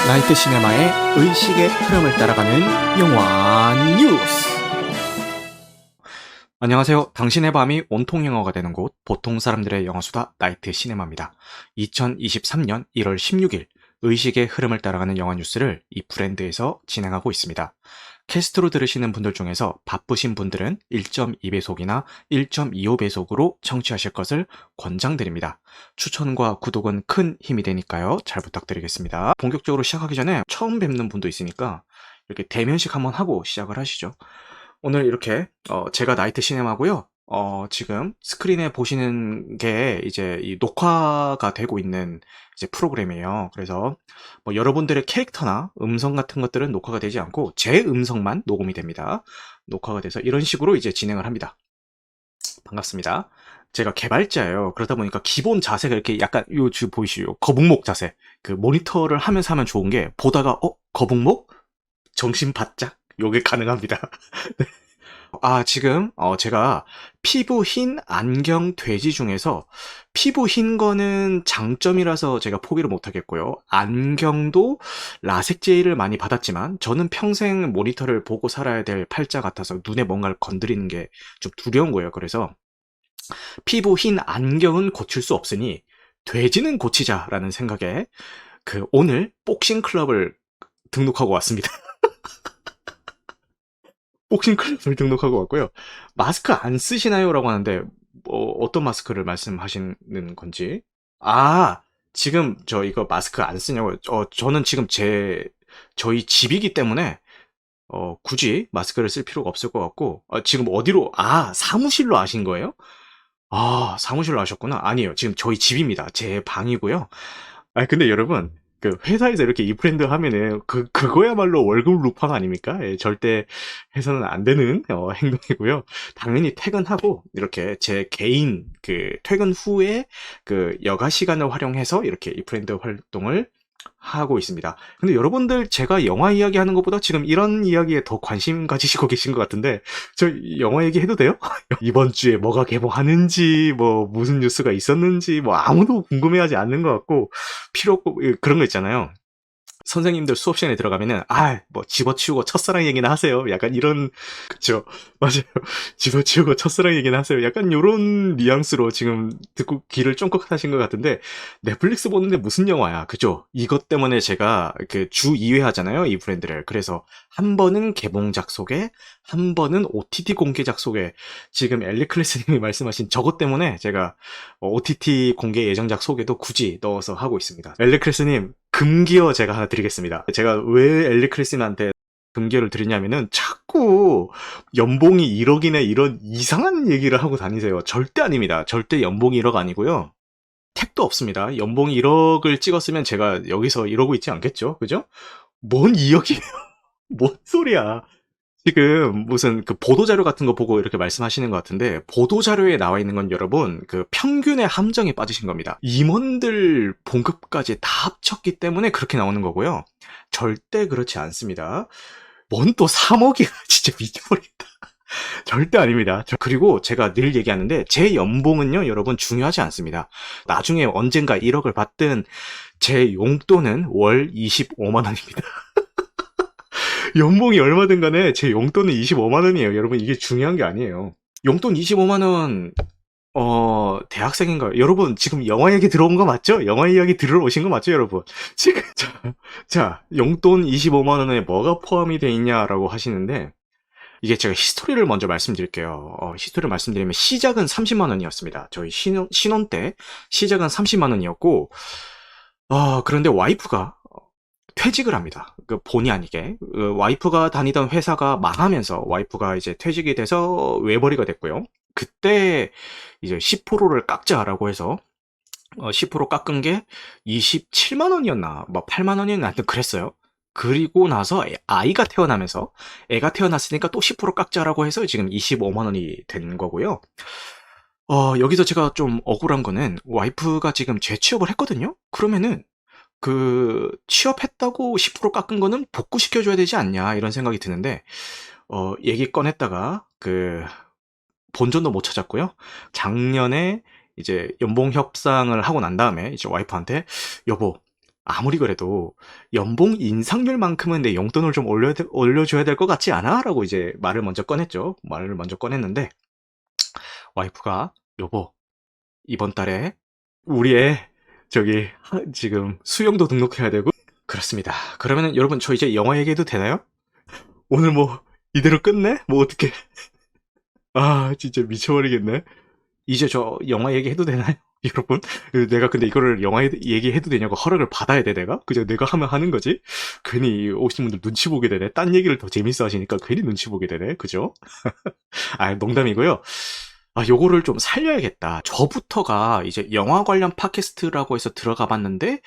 나이트 시네마의 의식의 흐름을 따라가는 영화 뉴스. 안녕하세요. 당신의 밤이 온통 영화가 되는 곳, 보통 사람들의 영화수다 나이트 시네마입니다. 2023년 1월 16일 의식의 흐름을 따라가는 영화 뉴스를 이 브랜드에서 진행하고 있습니다. 캐스트로 들으시는 분들 중에서 바쁘신 분들은 1.2배속이나 1.25배속으로 청취하실 것을 권장드립니다. 추천과 구독은 큰 힘이 되니까요. 잘 부탁드리겠습니다. 본격적으로 시작하기 전에 처음 뵙는 분도 있으니까 이렇게 대면식 한번 하고 시작을 하시죠. 오늘 이렇게 제가 나이트 시네마고요. 지금 스크린에 보시는 게 이제 이 녹화가 되고 있는 이제 프로그램이에요. 그래서 뭐 여러분들의 캐릭터나 음성 같은 것들은 녹화가 되지 않고 제 음성만 녹음이 됩니다. 녹화가 돼서 이런 식으로 이제 진행을 합니다. 반갑습니다. 제가 개발자예요. 그러다 보니까 기본 자세가 이렇게 약간 요 지금 보이시죠? 거북목 자세. 그 모니터를 하면서 하면 좋은 게 보다가 거북목? 정신 바짝? 요게 가능합니다. 지금 제가 피부 흰 안경 돼지 중에서 피부 흰 거는 장점이라서 제가 포기를 못 하겠고요. 안경도 라섹 제의를 많이 받았지만 저는 평생 모니터를 보고 살아야 될 팔자 같아서 눈에 뭔가를 건드리는 게 좀 두려운 거예요. 그래서 피부 흰 안경은 고칠 수 없으니 돼지는 고치자라는 생각에 오늘 복싱 클럽을 등록하고 왔습니다. 복싱 클럽을 등록하고 왔고요. 마스크 안 쓰시나요? 라고 하는데 어떤 마스크를 말씀하시는 건지. 지금 저 이거 마스크 안 쓰냐고요? 저는 지금 저희 집이기 때문에 굳이 마스크를 쓸 필요가 없을 것 같고, 지금 어디로, 사무실로 아신 거예요? 사무실로 아셨구나. 아니에요. 지금 저희 집입니다. 제 방이고요. 근데 여러분, 회사에서 이렇게 이 브랜드 하면은, 그거야말로 월급 루팡 아닙니까? 예, 절대 해서는 안 되는, 행동이고요. 당연히 퇴근하고, 이렇게 제 개인, 퇴근 후에, 여가 시간을 활용해서 이렇게 이 브랜드 활동을 하고 있습니다. 근데 여러분들 제가 영화 이야기 하는 것보다 지금 이런 이야기에 더 관심 가지시고 계신 것 같은데, 저 영화 얘기 해도 돼요? 이번 주에 뭐가 개봉하는지, 뭐 무슨 뉴스가 있었는지, 뭐 아무도 궁금해하지 않는 것 같고, 필요 없고, 그런 거 있잖아요. 선생님들 수업 시간에 들어가면은 뭐 집어치우고 첫사랑 얘기나 하세요. 약간 이런 그쵸 맞아요. 집어치우고 첫사랑 얘기나 하세요. 약간 요런 뉘앙스로 지금 듣고 귀를 쫑긋 하신 것 같은데 넷플릭스 보는데 무슨 영화야, 그죠? 이것 때문에 제가 주 2회 하잖아요, 이 브랜드를. 그래서 한 번은 개봉작 소개, 한 번은 OTT 공개작 소개. 지금 엘리 클래스님이 말씀하신 저것 때문에 제가 OTT 공개 예정작 소개도 굳이 넣어서 하고 있습니다. 엘리 클래스님 금기어 제가 하나 드리겠습니다. 제가 왜 엘리 클래스님한테 금기어를 드리냐면은 자꾸 연봉이 1억이네 이런 이상한 얘기를 하고 다니세요. 절대 아닙니다. 절대 연봉이 1억 아니고요. 택도 없습니다. 연봉이 1억을 찍었으면 제가 여기서 이러고 있지 않겠죠? 그죠? 뭔 2억이에요? 뭔 소리야? 지금 무슨 보도자료 같은 거 보고 이렇게 말씀하시는 것 같은데, 보도자료에 나와 있는 건 여러분 평균의 함정에 빠지신 겁니다. 임원들 봉급까지 다 합쳤기 때문에 그렇게 나오는 거고요. 절대 그렇지 않습니다. 뭔 또 3억이야. 진짜 미쳐버리겠다. 절대 아닙니다. 그리고 제가 늘 얘기하는데 제 연봉은요 여러분 중요하지 않습니다. 나중에 언젠가 1억을 받든 제 용돈은 월 25만 원입니다. 연봉이 얼마든 간에 제 용돈은 25만 원이에요. 여러분, 이게 중요한 게 아니에요. 용돈 25만 원, 대학생인가요? 여러분, 지금 영화 얘기 들어온 거 맞죠? 영화 이야기 들으러 오신 거 맞죠, 여러분? 지금, 용돈 25만 원에 뭐가 포함이 돼 있냐라고 하시는데, 이게 제가 히스토리를 먼저 말씀드릴게요. 히스토리를 말씀드리면 시작은 30만 원이었습니다. 저희 신혼 때 시작은 30만 원이었고, 그런데 와이프가 퇴직을 합니다. 본의 아니게. 와이프가 다니던 회사가 망하면서 와이프가 이제 퇴직이 돼서 외벌이가 됐고요. 그때 이제 10%를 깎자라고 해서 10% 깎은 게 27만 원이었나, 뭐 8만 원이었나, 하여튼 그랬어요. 그리고 나서 아이가 태어나면서 애가 태어났으니까 또 10% 깎자라고 해서 지금 25만 원이 된 거고요. 여기서 제가 좀 억울한 거는 와이프가 지금 재취업을 했거든요? 그러면은 취업했다고 10% 깎은 거는 복구시켜줘야 되지 않냐, 이런 생각이 드는데, 얘기 꺼냈다가, 본전도 못 찾았고요. 작년에 이제 연봉 협상을 하고 난 다음에 이제 와이프한테, 여보, 아무리 그래도 연봉 인상률만큼은 내 용돈을 좀 올려줘야 될 것 같지 않아? 라고 이제 말을 먼저 꺼냈죠. 말을 먼저 꺼냈는데, 와이프가, 여보, 이번 달에 우리 애, 지금 수영도 등록해야 되고, 그렇습니다. 그러면은 여러분, 저 이제 영화 얘기해도 되나요? 오늘 뭐, 이대로 끝내? 뭐, 어떻게. 아, 진짜 미쳐버리겠네. 이제 저 영화 얘기해도 되나요? 여러분? 내가 근데 이거를 영화 얘기해도 되냐고 허락을 받아야 돼, 내가? 그저 내가 하면 하는 거지? 괜히 오신 분들 눈치 보게 되네. 딴 얘기를 더 재밌어 하시니까 괜히 눈치 보게 되네. 그죠? 아, 농담이고요. 아, 요거를 좀 살려야겠다. 저부터가 이제 영화 관련 팟캐스트라고 해서 들어가 봤는데,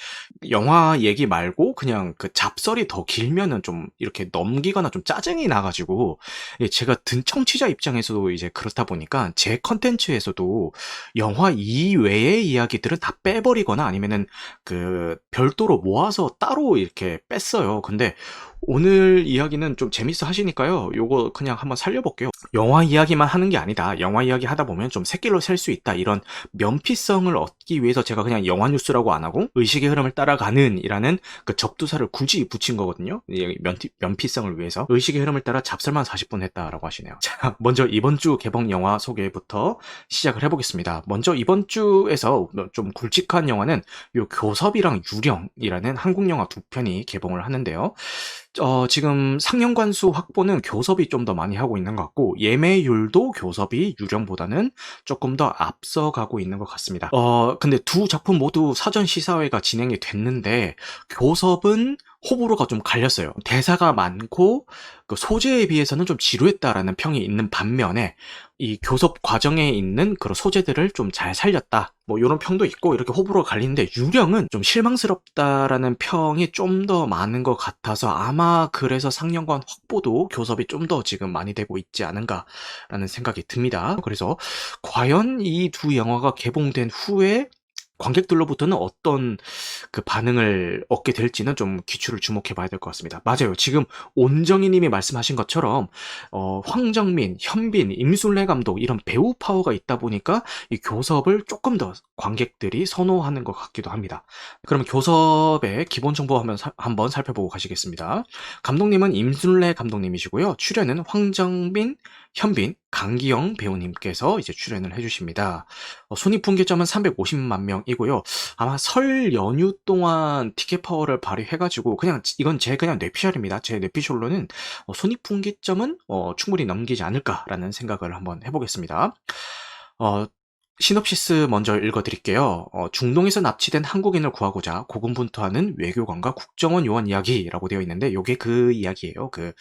영화 얘기 말고 그냥 그 잡설이 더 길면은 좀 이렇게 넘기거나 좀 짜증이 나가지고, 예, 제가 든 청취자 입장에서도 이제 그렇다 보니까 제 컨텐츠에서도 영화 이외의 이야기들은 다 빼버리거나 아니면은 그 별도로 모아서 따로 이렇게 뺐어요. 근데 오늘 이야기는 좀 재밌어 하시니까요. 요거 그냥 한번 살려볼게요. 영화 이야기만 하는 게 아니다. 영화 이야기 하다 보면 좀 새끼로 셀 수 있다. 이런 면피성을 얻기 위해서 제가 그냥 영화 뉴스라고 안 하고 의식의 흐름을 따라가는 이라는 그 접두사를 굳이 붙인 거거든요. 면피성을 위해서. 의식의 흐름을 따라 잡설만 40분 했다라고 하시네요. 자, 먼저 이번 주 개봉 영화 소개부터 시작을 해보겠습니다. 먼저 이번 주에서 좀 굵직한 영화는 요 교섭이랑 유령이라는 한국 영화 두 편이 개봉을 하는데요. 지금 상영관 수 확보는 교섭이 좀 더 많이 하고 있는 것 같고, 예매율도 교섭이 유령보다는 조금 더 앞서가고 있는 것 같습니다. 근데 두 작품 모두 사전 시사회가 진행이 됐는데, 교섭은 호불호가 좀 갈렸어요. 대사가 많고, 그 소재에 비해서는 좀 지루했다라는 평이 있는 반면에, 이 교섭 과정에 있는 그런 소재들을 좀 잘 살렸다. 뭐 이런 평도 있고 이렇게 호불호가 갈리는데 유령은 좀 실망스럽다라는 평이 좀 더 많은 것 같아서 아마 그래서 상영관 확보도 교섭이 좀 더 지금 많이 되고 있지 않은가라는 생각이 듭니다. 그래서 과연 이 두 영화가 개봉된 후에 관객들로부터는 어떤 그 반응을 얻게 될지는 좀 귀추를 주목해 봐야 될 것 같습니다. 맞아요. 지금 온정희 님이 말씀하신 것처럼 황정민, 현빈, 임순례 감독 이런 배우 파워가 있다 보니까 이 교섭을 조금 더 관객들이 선호하는 것 같기도 합니다. 그럼 교섭의 기본 정보 한번 살펴보고 가시겠습니다. 감독님은 임순례 감독님이시고요. 출연은 황정민, 현빈, 강기영 배우님께서 이제 출연을 해주십니다. 손익분기점은 350만 명이고요. 아마 설 연휴 동안 티켓 파워를 발휘해가지고 그냥 이건 제 그냥 뇌피셜입니다. 제 뇌피셜로는 손익분기점은 충분히 넘기지 않을까라는 생각을 한번 해보겠습니다. 어, 시놉시스 먼저 읽어드릴게요. 중동에서 납치된 한국인을 구하고자 고군분투하는 외교관과 국정원 요원 이야기라고 되어 있는데 이게 그 이야기예요. 그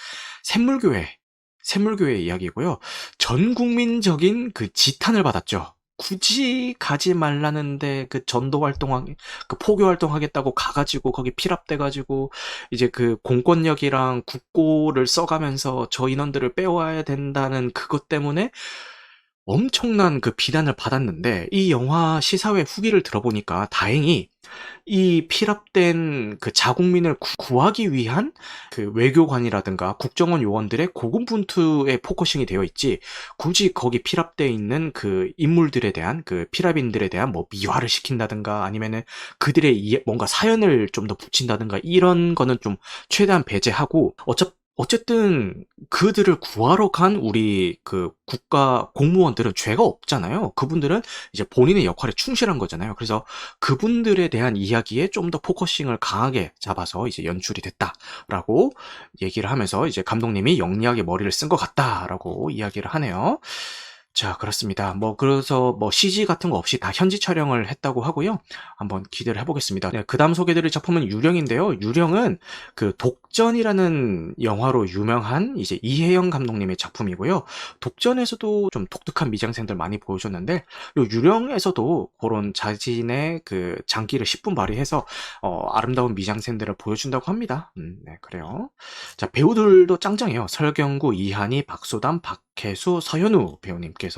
샘물교회 이야기고요. 전 국민적인 그 지탄을 받았죠. 굳이 가지 말라는데 그 전도 그 포교 활동하겠다고 가가지고 거기 피랍돼가지고 이제 그 공권력이랑 국고를 써가면서 저 인원들을 빼와야 된다는 그것 때문에 엄청난 그 비난을 받았는데 이 영화 시사회 후기를 들어보니까 다행히 이 피랍된 그 자국민을 구하기 위한 그 외교관이라든가 국정원 요원들의 고군분투에 포커싱이 되어 있지 굳이 거기 피랍돼 있는 그 인물들에 대한 그 피랍인들에 대한 뭐 미화를 시킨다든가 아니면은 그들의 뭔가 사연을 좀 더 붙인다든가 이런 거는 좀 최대한 배제하고 어쨌든 그들을 구하러 간 우리 그 국가 공무원들은 죄가 없잖아요. 그분들은 이제 본인의 역할에 충실한 거잖아요. 그래서 그분들에 대한 이야기에 좀 더 포커싱을 강하게 잡아서 이제 연출이 됐다라고 얘기를 하면서 이제 감독님이 영리하게 머리를 쓴 것 같다라고 이야기를 하네요. 자, 그렇습니다. 그래서 CG 같은 거 없이 다 현지 촬영을 했다고 하고요. 한번 기대를 해보겠습니다. 네, 그 다음 소개드릴 작품은 유령인데요. 유령은 그 독전이라는 영화로 유명한 이제 이혜영 감독님의 작품이고요. 독전에서도 좀 독특한 미장센들 많이 보여줬는데, 요 유령에서도 그런 자신의 그 장기를 10분 발휘해서, 아름다운 미장센들을 보여준다고 합니다. 네, 그래요. 자, 배우들도 짱짱해요. 설경구, 이한희, 박소담, 박혜수, 서현우 배우님께서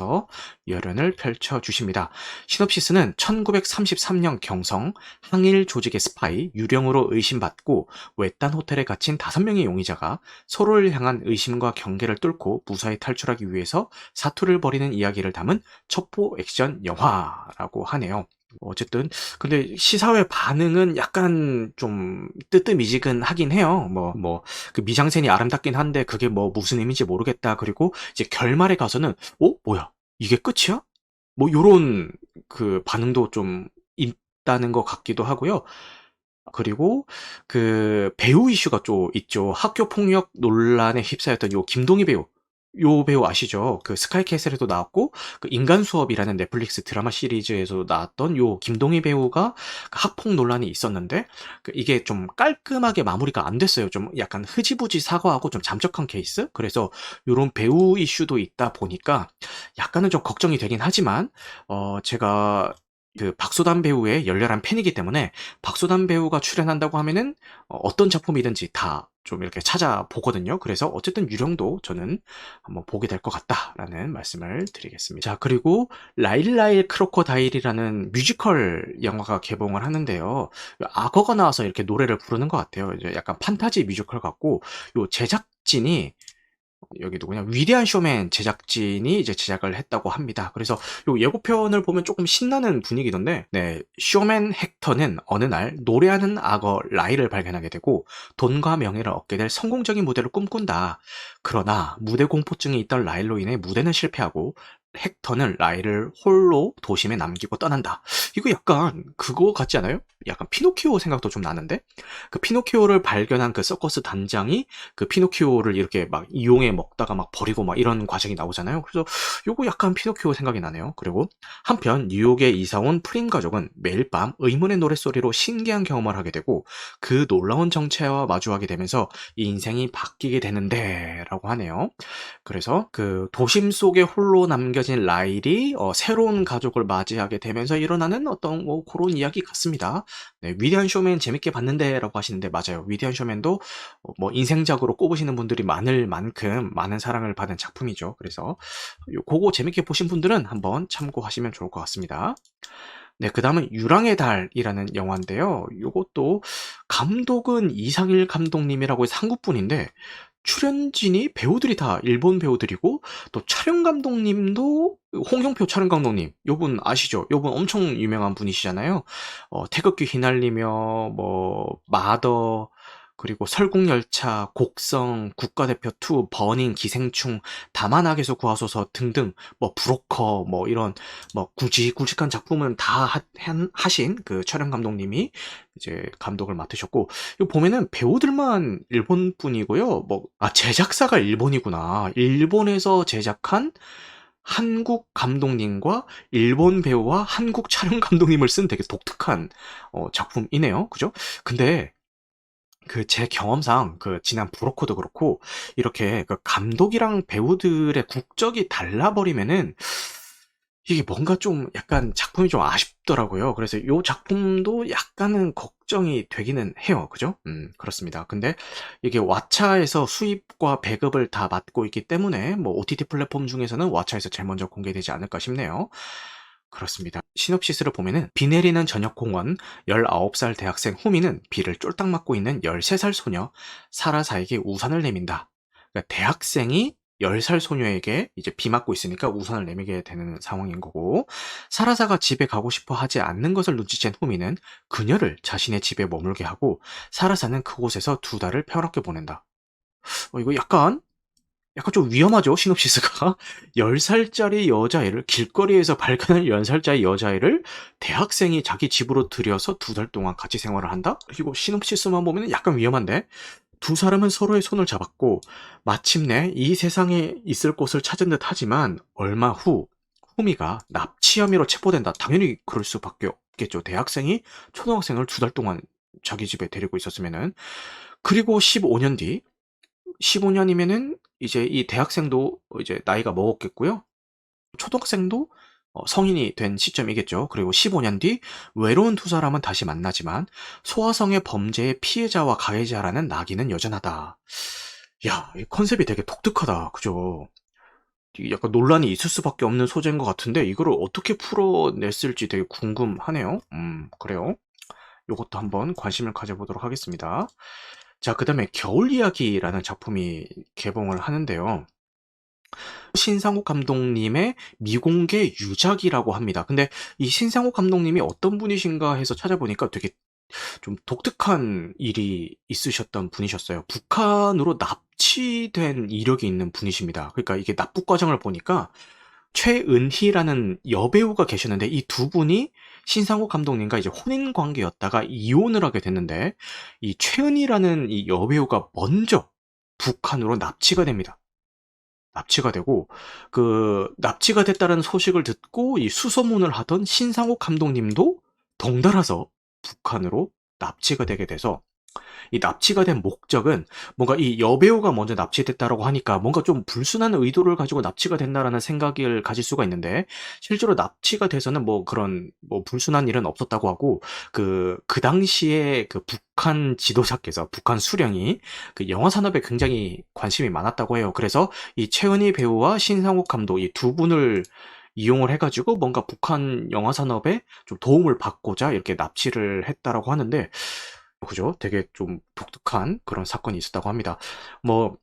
열연을 펼쳐주십니다. 시놉시스는 1933년 경성 항일 조직의 스파이 유령으로 의심받고 외딴 호텔에 갇힌 5명의 용의자가 서로를 향한 의심과 경계를 뚫고 무사히 탈출하기 위해서 사투를 벌이는 이야기를 담은 첩보 액션 영화라고 하네요. 어쨌든 근데 시사회 반응은 약간 좀 뜨뜻미지근하긴 해요. 그 미장센이 아름답긴 한데 그게 뭐 무슨 의미인지 모르겠다. 그리고 이제 결말에 가서는 뭐야? 이게 끝이야? 뭐 요런 그 반응도 좀 있다는 것 같기도 하고요. 그리고 그 배우 이슈가 좀 있죠. 학교 폭력 논란에 휩싸였던 요 김동희 배우. 요 배우 아시죠? 그 스카이캐슬에도 나왔고 그 인간 수업이라는 넷플릭스 드라마 시리즈에서 나왔던 요 김동희 배우가 그 학폭 논란이 있었는데 그 이게 좀 깔끔하게 마무리가 안 됐어요. 좀 약간 흐지부지 사과하고 좀 잠적한 케이스? 그래서 요런 배우 이슈도 있다 보니까 약간은 좀 걱정이 되긴 하지만 제가 그 박소담 배우의 열렬한 팬이기 때문에 박소담 배우가 출연한다고 하면은 어떤 작품이든지 다 좀 이렇게 찾아보거든요. 그래서 어쨌든 유령도 저는 한번 보게 될 것 같다라는 말씀을 드리겠습니다. 자, 그리고 라일라일 크로커다일이라는 뮤지컬 영화가 개봉을 하는데요. 악어가 나와서 이렇게 노래를 부르는 것 같아요. 이제 약간 판타지 뮤지컬 같고 요 제작진이 여기 누구냐 위대한 쇼맨 제작진이 이제 제작을 했다고 합니다. 그래서 요 예고편을 보면 조금 신나는 분위기던데, 네, 쇼맨 헥터는 어느 날 노래하는 악어 라이를 발견하게 되고 돈과 명예를 얻게 될 성공적인 무대를 꿈꾼다. 그러나 무대 공포증이 있던 라일로 인해 무대는 실패하고 헥터는 라이를 홀로 도심에 남기고 떠난다. 이거 약간 그거 같지 않아요? 약간 피노키오 생각도 좀 나는데, 그 피노키오를 발견한 그 서커스 단장이 그 피노키오를 이렇게 막 이용해 먹다가 막 버리고 막 이런 과정이 나오잖아요. 그래서 요거 약간 피노키오 생각이 나네요. 그리고 한편 뉴욕에 이사 온 프린 가족은 매일 밤 의문의 노랫소리로 신기한 경험을 하게 되고 그 놀라운 정체와 마주하게 되면서 이 인생이 바뀌게 되는데 라고 하네요. 그래서 그 도심 속에 홀로 남겨진 라일이 새로운 가족을 맞이하게 되면서 일어나는 어떤 뭐 그런 이야기 같습니다. 네, 위대한 쇼맨 재밌게 봤는데 라고 하시는데 맞아요. 위대한 쇼맨도 뭐 인생작으로 꼽으시는 분들이 많을 만큼 많은 사랑을 받은 작품이죠. 그래서 그거 재밌게 보신 분들은 한번 참고하시면 좋을 것 같습니다. 네, 그 다음은 유랑의 달이라는 영화인데요. 요것도 감독은 이상일 감독님이라고 해서 한국분인데 출연진이 배우들이 다 일본 배우들이고 또 촬영 감독님도 홍영표 촬영 감독님 요분 아시죠? 요분 엄청 유명한 분이시잖아요. 태극기 휘날리며 뭐 마더 그리고 설국열차, 곡성, 국가대표 2, 버닝, 기생충, 다만악에서 구하소서 등등 뭐 브로커 뭐 이런 뭐 굵직굵직한 작품은 다 하신 그 촬영 감독님이 이제 감독을 맡으셨고 이거 보면은 배우들만 일본 분이고요. 제작사가 일본이구나. 일본에서 제작한 한국 감독님과 일본 배우와 한국 촬영 감독님을 쓴 되게 독특한 작품이네요. 그죠? 근데 그 제 경험상 그 지난 브로커도 그렇고 이렇게 그 감독이랑 배우들의 국적이 달라버리면은 이게 뭔가 좀 약간 작품이 좀 아쉽더라고요. 그래서 요 작품도 약간은 걱정이 되기는 해요. 그죠? 그렇습니다. 근데 이게 왓챠에서 수입과 배급을 다 맡고 있기 때문에 뭐 OTT 플랫폼 중에서는 왓챠에서 제일 먼저 공개되지 않을까 싶네요. 그렇습니다. 시놉시스를 보면은 비 내리는 저녁 공원 19살 대학생 후미는 비를 쫄딱 맞고 있는 13살 소녀 사라사에게 우산을 내민다. 그러니까 대학생이 10살 소녀에게 이제 비 맞고 있으니까 우산을 내미게 되는 상황인 거고 사라사가 집에 가고 싶어 하지 않는 것을 눈치챈 후미는 그녀를 자신의 집에 머물게 하고 사라사는 그곳에서 2달을 평화롭게 보낸다. 이거 약간 좀 위험하죠, 시놉시스가. 10살짜리 여자애를, 길거리에서 발견한 10살짜리 여자애를 대학생이 자기 집으로 들여서 2달 동안 같이 생활을 한다? 이거 시놉시스만 보면 약간 위험한데? 두 사람은 서로의 손을 잡았고, 마침내 이 세상에 있을 곳을 찾은 듯 하지만, 얼마 후, 후미가 납치 혐의로 체포된다. 당연히 그럴 수밖에 없겠죠. 대학생이 초등학생을 2달 동안 자기 집에 데리고 있었으면은. 그리고 15년 뒤, 15년이면은 이제 이 대학생도 이제 나이가 먹었겠고요. 초등학생도 성인이 된 시점이겠죠. 그리고 15년 뒤 외로운 두 사람은 다시 만나지만 소아성의 범죄의 피해자와 가해자라는 낙인은 여전하다. 야, 이 컨셉이 되게 독특하다. 그죠? 이게 약간 논란이 있을 수밖에 없는 소재인 것 같은데 이거를 어떻게 풀어냈을지 되게 궁금하네요. 그래요. 요것도 한번 관심을 가져보도록 하겠습니다. 자, 그 다음에 겨울 이야기라는 작품이 개봉을 하는데요. 신상욱 감독님의 미공개 유작이라고 합니다. 근데 이 신상욱 감독님이 어떤 분이신가 해서 찾아보니까 되게 좀 독특한 일이 있으셨던 분이셨어요. 북한으로 납치된 이력이 있는 분이십니다. 그러니까 이게 납북 과정을 보니까 최은희라는 여배우가 계셨는데 이 두 분이 신상욱 감독님과 이제 혼인 관계였다가 이혼을 하게 됐는데 이 최은희라는 이 여배우가 먼저 북한으로 납치가 됩니다. 납치가 되고 그 납치가 됐다는 소식을 듣고 이 수소문을 하던 신상욱 감독님도 덩달아서 북한으로 납치가 되게 돼서 이 납치가 된 목적은 뭔가 이 여배우가 먼저 납치됐다라고 하니까 뭔가 좀 불순한 의도를 가지고 납치가 됐나라는 생각을 가질 수가 있는데 실제로 납치가 돼서는 뭐 그런 뭐 불순한 일은 없었다고 하고 그 당시에 그 북한 지도자께서 북한 수령이 그 영화 산업에 굉장히 관심이 많았다고 해요. 그래서 이 최은희 배우와 신상욱 감독 이 두 분을 이용을 해가지고 뭔가 북한 영화 산업에 좀 도움을 받고자 이렇게 납치를 했다라고 하는데 그죠? 되게 좀 독특한 그런 사건이 있었다고 합니다. 뭐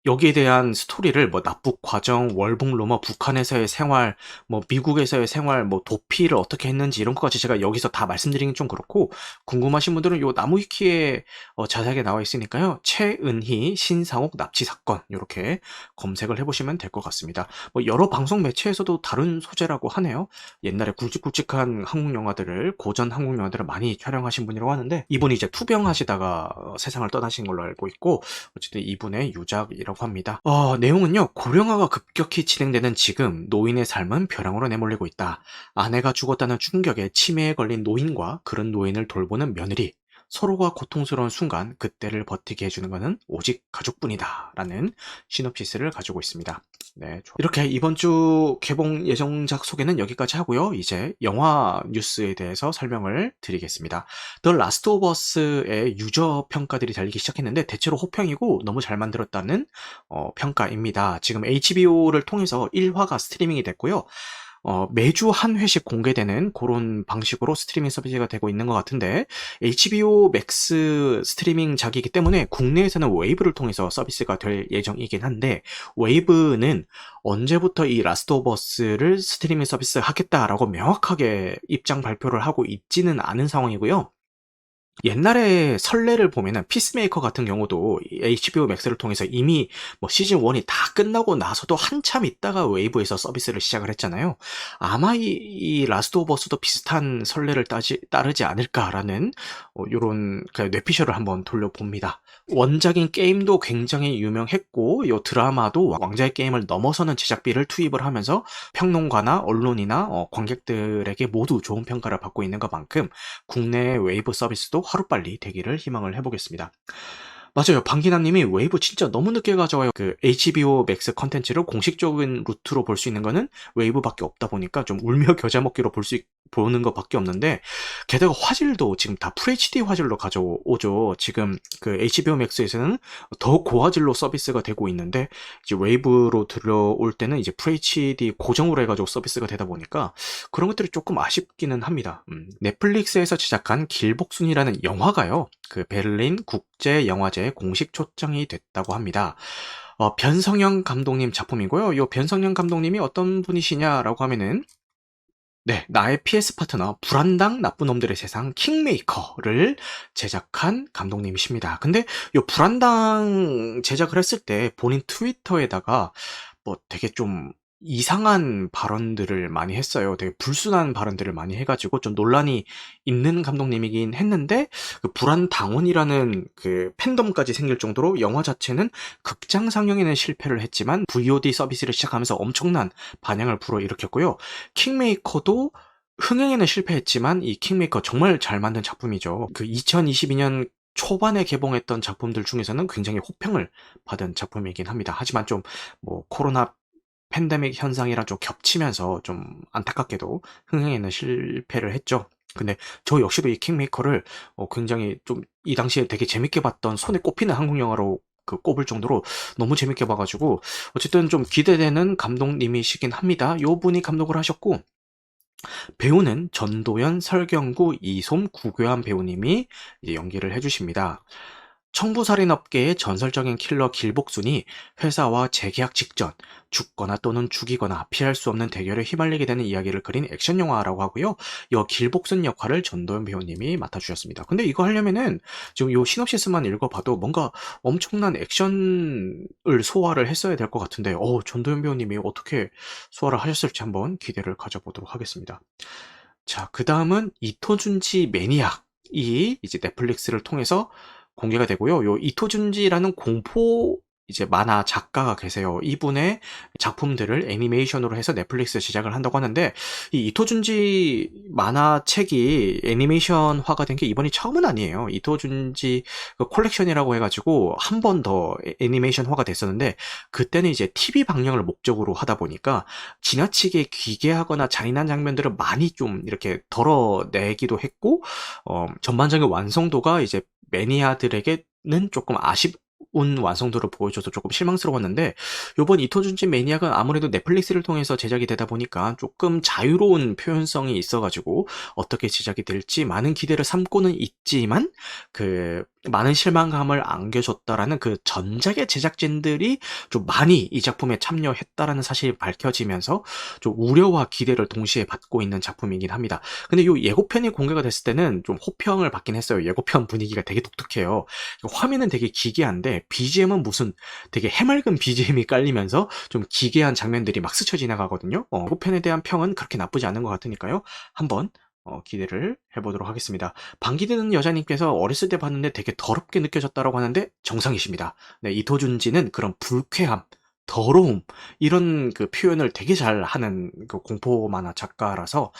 여기에 대한 스토리를 뭐 납북 과정, 월북 로마, 북한에서의 생활, 뭐 미국에서의 생활, 뭐 도피를 어떻게 했는지 이런 것까지 제가 여기서 다 말씀드리긴 좀 그렇고 궁금하신 분들은 요 나무위키에 자세하게 나와 있으니까요. 최은희 신상옥 납치 사건 이렇게 검색을 해보시면 될 것 같습니다. 뭐 여러 방송 매체에서도 다룬 소재라고 하네요. 옛날에 굵직굵직한 한국 영화들을 고전 한국 영화들을 많이 촬영하신 분이라고 하는데 이분이 이제 투병하시다가 세상을 떠나신 걸로 알고 있고 어쨌든 이분의 유작이라고 합니다. 내용은요. 고령화가 급격히 진행되는 지금 노인의 삶은 벼랑으로 내몰리고 있다. 아내가 죽었다는 충격에 치매에 걸린 노인과 그런 노인을 돌보는 며느리. 서로가 고통스러운 순간 그때를 버티게 해주는 것은 오직 가족뿐이다 라는 시놉시스를 가지고 있습니다. 네, 이렇게 이번 주 개봉 예정작 소개는 여기까지 하고요. 이제 영화 뉴스에 대해서 설명을 드리겠습니다. 더 라스트 오브 어스의 유저 평가들이 달리기 시작했는데 대체로 호평이고 너무 잘 만들었다는 평가입니다. 지금 HBO를 통해서 1화가 스트리밍이 됐고요. 매주 한 회씩 공개되는 그런 방식으로 스트리밍 서비스가 되고 있는 것 같은데 HBO 맥스 스트리밍작이기 때문에 국내에서는 웨이브를 통해서 서비스가 될 예정이긴 한데 웨이브는 언제부터 이 라스트 오브 어스를 스트리밍 서비스 하겠다라고 명확하게 입장 발표를 하고 있지는 않은 상황이고요. 옛날에 설레를 보면은 피스메이커 같은 경우도 HBO 맥스를 통해서 이미 뭐 시즌 1이 다 끝나고 나서도 한참 있다가 웨이브에서 서비스를 시작을 했잖아요. 아마 이 라스트 오브 어스도 비슷한 설레를 따르지 않을까라는 요런 그냥 뇌피셜을 한번 돌려봅니다. 원작인 게임도 굉장히 유명했고 요 드라마도 왕자의 게임을 넘어서는 제작비를 투입을 하면서 평론가나 언론이나 관객들에게 모두 좋은 평가를 받고 있는 것만큼 국내 웨이브 서비스도 하루빨리 되기를 희망을 해보겠습니다. 맞아요. 방기남님이 웨이브 진짜 너무 늦게 가져와요. 그 HBO 맥스 컨텐츠를 공식적인 루트로 볼 수 있는 거는 웨이브밖에 없다 보니까 좀 울며 겨자 먹기로 보는 것밖에 없는데 게다가 화질도 지금 다 FHD 화질로 가져오죠. 지금 그 HBO 맥스에서는 더 고화질로 서비스가 되고 있는데 이제 웨이브로 들어올 때는 이제 FHD 고정으로 해가지고 서비스가 되다 보니까 그런 것들이 조금 아쉽기는 합니다. 넷플릭스에서 제작한 길복순이라는 영화가요. 그 베를린 국제영화제에 공식 초청이 됐다고 합니다. 변성현 감독님 작품이고요. 이 변성현 감독님이 어떤 분이시냐라고 하면은 네, 나의 PS 파트너 불안당 나쁜 놈들의 세상 킹메이커를 제작한 감독님이십니다. 근데 이 불안당 제작을 했을 때 본인 트위터에다가 뭐 되게 좀 이상한 발언들을 많이 했어요. 되게 불순한 발언들을 많이 해가지고 좀 논란이 있는 감독님이긴 했는데 그 불안당원이라는 그 팬덤까지 생길 정도로 영화 자체는 극장 상영에는 실패를 했지만 VOD 서비스를 시작하면서 엄청난 반향을 불어일으켰고요. 킹메이커도 흥행에는 실패했지만 이 킹메이커 정말 잘 만든 작품이죠. 그 2022년 초반에 개봉했던 작품들 중에서는 굉장히 호평을 받은 작품이긴 합니다. 하지만 좀 뭐 코로나 팬데믹 현상이랑 좀 겹치면서 좀 안타깝게도 흥행에는 실패를 했죠. 근데 저 역시도 이 킹메이커를 굉장히 좀 이 당시에 되게 재밌게 봤던 손에 꼽히는 한국 영화로 그 꼽을 정도로 너무 재밌게 봐가지고 어쨌든 좀 기대되는 감독님이시긴 합니다. 요 분이 감독을 하셨고 배우는 전도연, 설경구, 이솜, 구교환 배우님이 이제 연기를 해주십니다. 청부살인업계의 전설적인 킬러 길복순이 회사와 재계약 직전 죽거나 또는 죽이거나 피할 수 없는 대결에 휘말리게 되는 이야기를 그린 액션 영화라고 하고요. 이 길복순 역할을 전도연 배우님이 맡아주셨습니다. 근데 이거 하려면은 지금 요 시놉시스만 읽어봐도 뭔가 엄청난 액션을 소화를 했어야 될 것 같은데, 전도연 배우님이 어떻게 소화를 하셨을지 한번 기대를 가져보도록 하겠습니다. 자, 그 다음은 이토준지 매니악이 이제 넷플릭스를 통해서 공개가 되고요. 요 이토준지라는 공포 이제 만화 작가가 계세요. 이분의 작품들을 애니메이션으로 해서 넷플릭스 제작을 한다고 하는데, 이 이토준지 만화책이 애니메이션화가 된 게 이번이 처음은 아니에요. 이토준지 그 콜렉션이라고 해가지고 한 번 더 애니메이션화가 됐었는데, 그때는 이제 TV 방영을 목적으로 하다 보니까 지나치게 기괴하거나 잔인한 장면들을 많이 좀 이렇게 덜어내기도 했고, 전반적인 완성도가 이제 매니아들에게는 조금 아쉬운 완성도를 보여줘서 조금 실망스러웠는데, 요번 이토준지 매니악은 아무래도 넷플릭스를 통해서 제작이 되다 보니까 조금 자유로운 표현성이 있어가지고 어떻게 제작이 될지 많은 기대를 삼고는 있지만, 그 많은 실망감을 안겨줬다라는 그 전작의 제작진들이 좀 많이 이 작품에 참여했다라는 사실이 밝혀지면서 좀 우려와 기대를 동시에 받고 있는 작품이긴 합니다. 근데 요 예고편이 공개가 됐을 때는 좀 호평을 받긴 했어요. 예고편 분위기가 되게 독특해요. 화면은 되게 기괴한데 BGM은 무슨 되게 해맑은 BGM이 깔리면서 좀 기괴한 장면들이 막 스쳐 지나가거든요. 예고편에 대한 평은 그렇게 나쁘지 않은 것 같으니까요. 한번 기대를 해보도록 하겠습니다. 방귀드는 여자님께서 어렸을 때 봤는데 되게 더럽게 느껴졌다고 하는데 정상이십니다. 네, 이토준지는 그런 불쾌함, 더러움 이런 그 표현을 되게 잘 하는 그 공포 만화 작가라서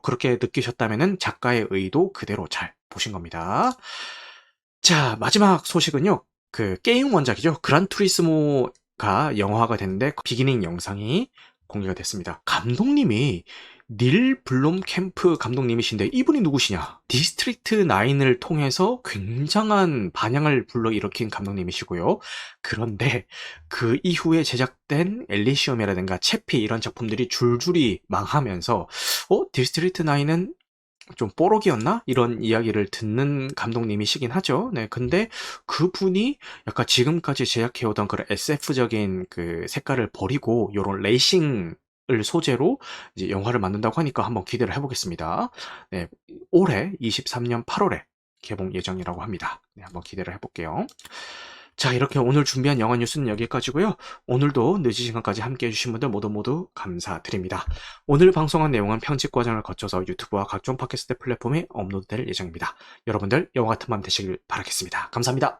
그렇게 느끼셨다면은 작가의 의도 그대로 잘 보신 겁니다. 자, 마지막 소식은요. 그 게임 원작이죠. 그란투리스모가 영화화가 됐는데 비기닝 영상이 공개가 됐습니다. 감독님이 닐 블롬캠프 감독님이신데 이분이 누구시냐? 디스트릭트 9을 통해서 굉장한 반향을 불러일으킨 감독님이시고요. 그런데 그 이후에 제작된 엘리시움이라든가 채피 이런 작품들이 줄줄이 망하면서 디스트릭트 9은 좀 뽀록이었나? 이런 이야기를 듣는 감독님이시긴 하죠. 네, 근데 그분이 약간 지금까지 제작해오던 그런 SF적인 그 색깔을 버리고 요런 레이싱을 소재로 이제 영화를 만든다고 하니까 한번 기대를 해보겠습니다. 네, 올해 23년 8월에 개봉 예정이라고 합니다. 네, 한번 기대를 해볼게요. 자, 이렇게 오늘 준비한 영화 뉴스는 여기까지고요. 오늘도 늦은 시간까지 함께 해주신 분들 모두 감사드립니다. 오늘 방송한 내용은 편집 과정을 거쳐서 유튜브와 각종 팟캐스트 플랫폼에 업로드될 예정입니다. 여러분들 영화 같은 밤 되시길 바라겠습니다. 감사합니다.